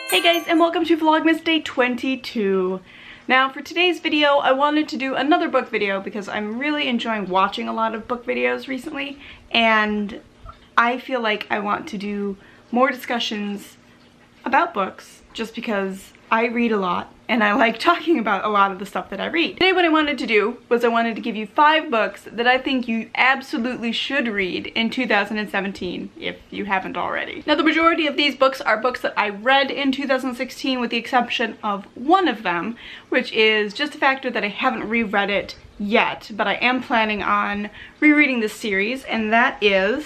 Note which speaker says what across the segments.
Speaker 1: Hey guys, and welcome to Vlogmas Day 22. Now for today's video, I wanted to do another book video because I'm really enjoying watching a lot of book videos recently, and I feel like I want to do more discussions about books just because I read a lot and I like talking about a lot of the stuff that I read. Today what I wanted to do was I wanted to give you 5 books that I think you absolutely should read in 2017 if you haven't already. Now the majority of these books are books that I read in 2016 with the exception of one of them, which is just the factor that I haven't reread it yet, but I am planning on rereading this series, and that is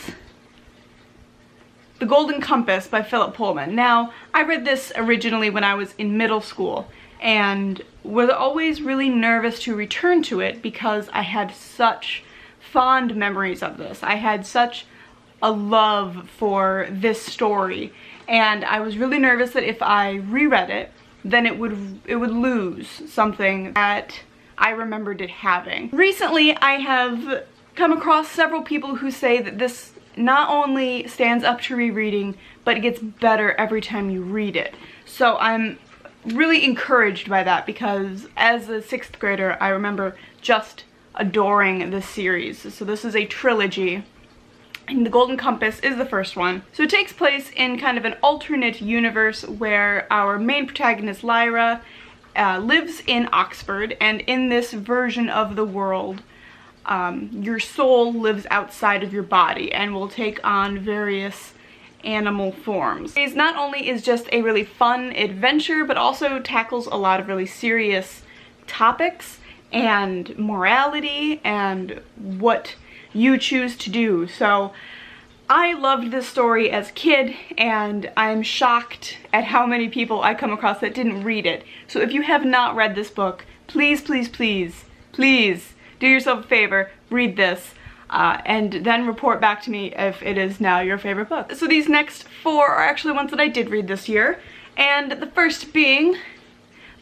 Speaker 1: The Golden Compass by Philip Pullman. Now, I read this originally when I was in middle school and was always really nervous to return to it because I had such fond memories of this. I had such a love for this story, and I was really nervous that if I reread it, then it would lose something that I remembered it having. Recently, I have come across several people who say that this not only stands up to rereading, but it gets better every time you read it. So I'm really encouraged by that because as a 6th grader, I remember just adoring this series. So this is a trilogy, and The Golden Compass is the first one. So it takes place in kind of an alternate universe where our main protagonist, Lyra, lives in Oxford, and in this version of the world, your soul lives outside of your body and will take on various animal forms. It not only is just a really fun adventure, but also tackles a lot of really serious topics and morality and what you choose to do. So I loved this story as a kid, and I'm shocked at how many people I come across that didn't read it. So if you have not read this book, please, please, please, please do yourself a favor, read this, and then report back to me if it is now your favorite book. So these next 4 are actually ones that I did read this year, and the first being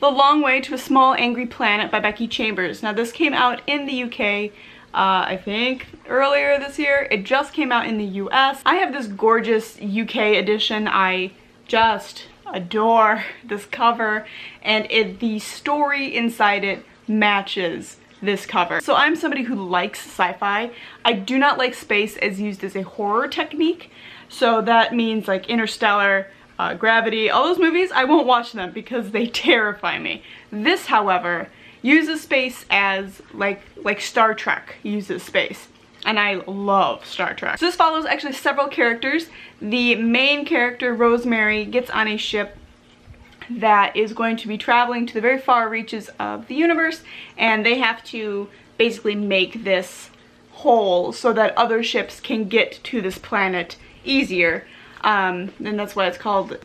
Speaker 1: The Long Way to a Small Angry Planet by Becky Chambers. Now this came out in the UK, I think earlier this year. It just came out in the US. I have this gorgeous UK edition. I just adore this cover, and the story inside it matches this cover. So I'm somebody who likes sci-fi. I do not like space as used as a horror technique. So that means like Interstellar, Gravity, all those movies, I won't watch them because they terrify me. This, however, uses space as like Star Trek uses space. And I love Star Trek. So this follows actually several characters. The main character, Rosemary, gets on a ship that is going to be traveling to the very far reaches of the universe, and they have to basically make this hole so that other ships can get to this planet easier. And that's why it's called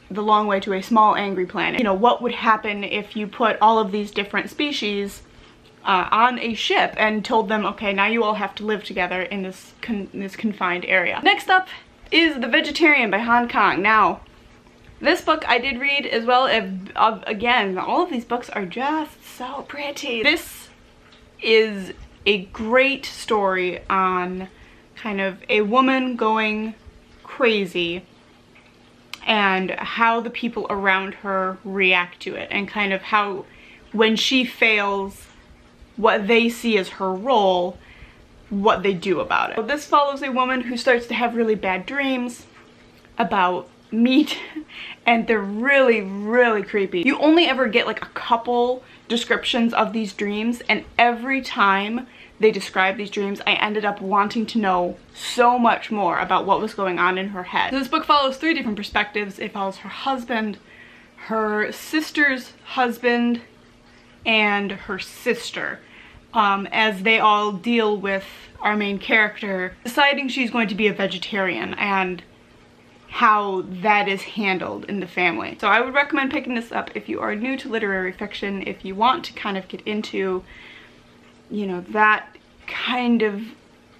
Speaker 1: The Long Way to a Small Angry Planet. You know, what would happen if you put all of these different species on a ship and told them, okay, now you all have to live together in this confined area. Next up is The Vegetarian by Han Kang. Now, this book I did read as well. Again, all of these books are just so pretty. This is a great story on kind of a woman going crazy and how the people around her react to it, and kind of how when she fails, what they see as her role, what they do about it. So this follows a woman who starts to have really bad dreams about meat, and they're really, really creepy. You only ever get like a couple descriptions of these dreams, and every time they describe these dreams, I ended up wanting to know so much more about what was going on in her head. So this book follows 3 different perspectives. It follows her husband, her sister's husband, and her sister, as they all deal with our main character deciding she's going to be a vegetarian and how that is handled in the family. So I would recommend picking this up if you are new to literary fiction, if you want to kind of get into, you know, that kind of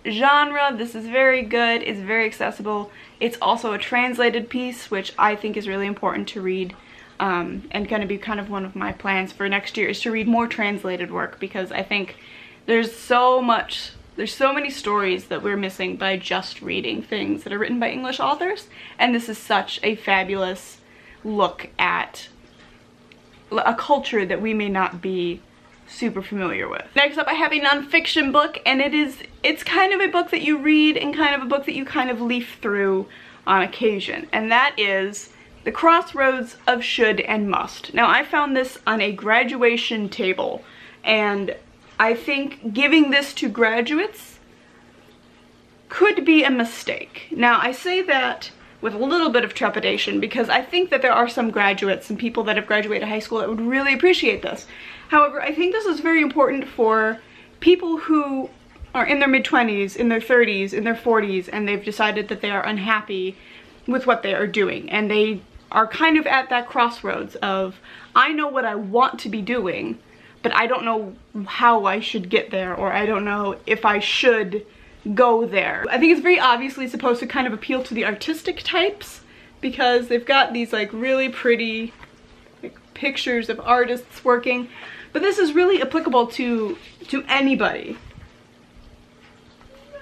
Speaker 1: genre. This is very good. It's very accessible. It's also a translated piece, which I think is really important to read, and going to be kind of one of my plans for next year is to read more translated work, because I think there's so many stories that we're missing by just reading things that are written by English authors, and this is such a fabulous look at a culture that we may not be super familiar with. Next up, I have a nonfiction book, and it's kind of a book that you read and kind of a book that you kind of leaf through on occasion, and that is The Crossroads of Should and Must. Now, I found this on a graduation table, and I think giving this to graduates could be a mistake. Now, I say that with a little bit of trepidation because I think that there are some graduates and people that have graduated high school that would really appreciate this. However, I think this is very important for people who are in their mid-20s, in their 30s, in their 40s, and they've decided that they are unhappy with what they are doing. And they are kind of at that crossroads of, I know what I want to be doing, but I don't know how I should get there, or I don't know if I should go there. I think it's very obviously supposed to kind of appeal to the artistic types because they've got these like really pretty like pictures of artists working, but this is really applicable to anybody.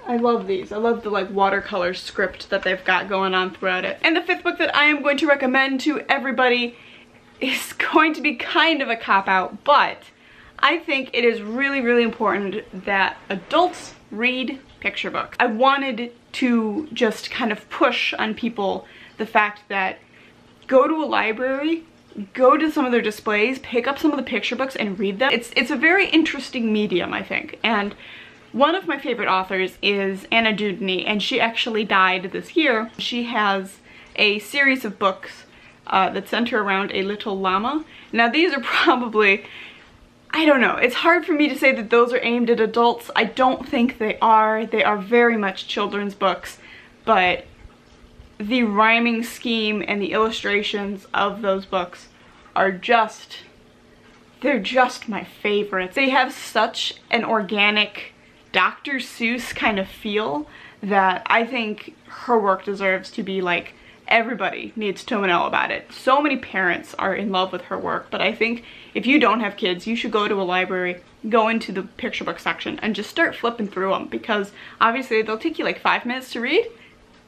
Speaker 1: I love these. I love the like watercolor script that they've got going on throughout it. And the fifth book that I am going to recommend to everybody is going to be kind of a cop-out, but I think it is really, really important that adults read picture books. I wanted to just kind of push on people the fact that go to a library, go to some of their displays, pick up some of the picture books and read them. It's a very interesting medium, I think. And one of my favorite authors is Anna Dewdney, and she actually died this year. She has a series of books that center around a little llama. Now these are probably, I don't know, it's hard for me to say that those are aimed at adults. I don't think they are. They are very much children's books, but the rhyming scheme and the illustrations of those books are just, they're just my favorites. They have such an organic Dr. Seuss kind of feel that I think her work deserves to be like, everybody needs to know about it. So many parents are in love with her work, but I think if you don't have kids, you should go to a library, go into the picture book section, and just start flipping through them, because obviously they'll take you like 5 minutes to read,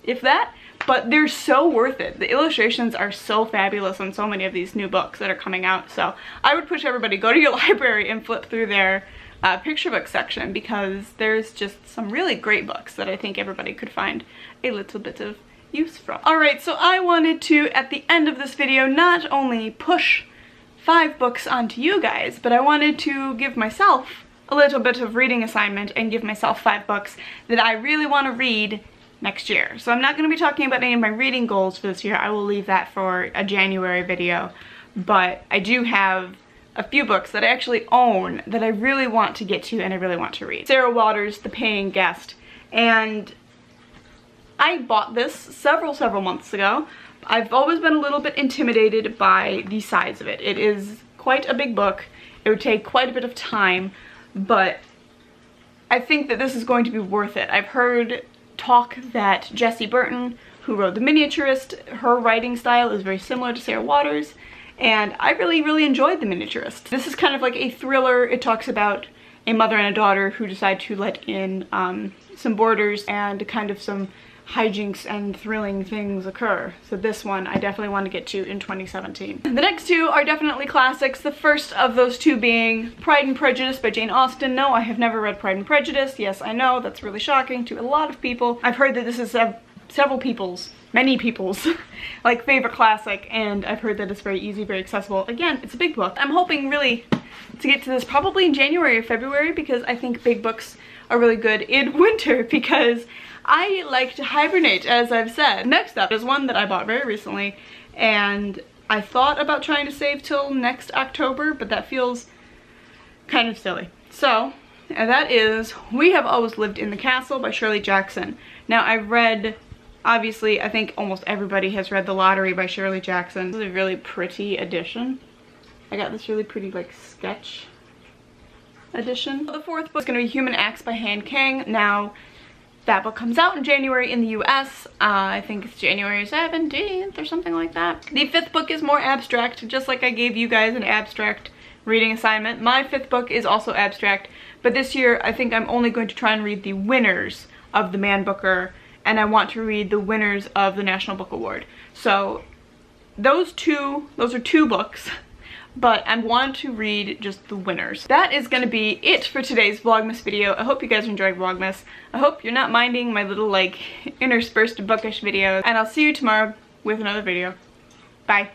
Speaker 1: if that, but they're so worth it. The illustrations are so fabulous on so many of these new books that are coming out, so I would push everybody, go to your library and flip through their picture book section, because there's just some really great books that I think everybody could find a little bit of use from. Alright, so I wanted to, at the end of this video, not only push 5 books onto you guys, but I wanted to give myself a little bit of reading assignment and give myself 5 books that I really want to read next year. So I'm not going to be talking about any of my reading goals for this year. I will leave that for a January video, but I do have a few books that I actually own that I really want to get to and I really want to read. Sarah Waters' The Paying Guest, and I bought this several months ago. I've always been a little bit intimidated by the size of it. It is quite a big book. It would take quite a bit of time, but I think that this is going to be worth it. I've heard talk that Jessie Burton, who wrote The Miniaturist, her writing style is very similar to Sarah Waters, and I really enjoyed The Miniaturist. This is kind of like a thriller. It talks about a mother and a daughter who decide to let in some boarders, and kind of some hijinks and thrilling things occur. So this one I definitely want to get to in 2017. The next 2 are definitely classics. The first of those 2 being Pride and Prejudice by Jane Austen. No, I have never read Pride and Prejudice. Yes, I know, that's really shocking to a lot of people. I've heard that this is many people's like favorite classic, and I've heard that it's very easy, very accessible. Again, it's a big book. I'm hoping really to get to this probably in January or February, because I think big books are really good in winter, because I like to hibernate, as I've said. Next up is one that I bought very recently, and I thought about trying to save till next October, but that feels kind of silly. So, and that is We Have Always Lived in the Castle by Shirley Jackson. Now, I've read, obviously, I think almost everybody has read The Lottery by Shirley Jackson. This is a really pretty edition. I got this really pretty, like, sketch edition. The 4th book is going to be Human Acts by Han Kang. Now, that book comes out in January in the US. I think it's January 17th or something like that. The 5th book is more abstract, just like I gave you guys an abstract reading assignment. My 5th book is also abstract, but this year I think I'm only going to try and read the winners of the Man Booker, and I want to read the winners of the National Book Award. So those are two books, but I want to read just the winners. That is gonna be it for today's Vlogmas video. I hope you guys enjoyed Vlogmas. I hope you're not minding my little like interspersed bookish videos, and I'll see you tomorrow with another video. Bye.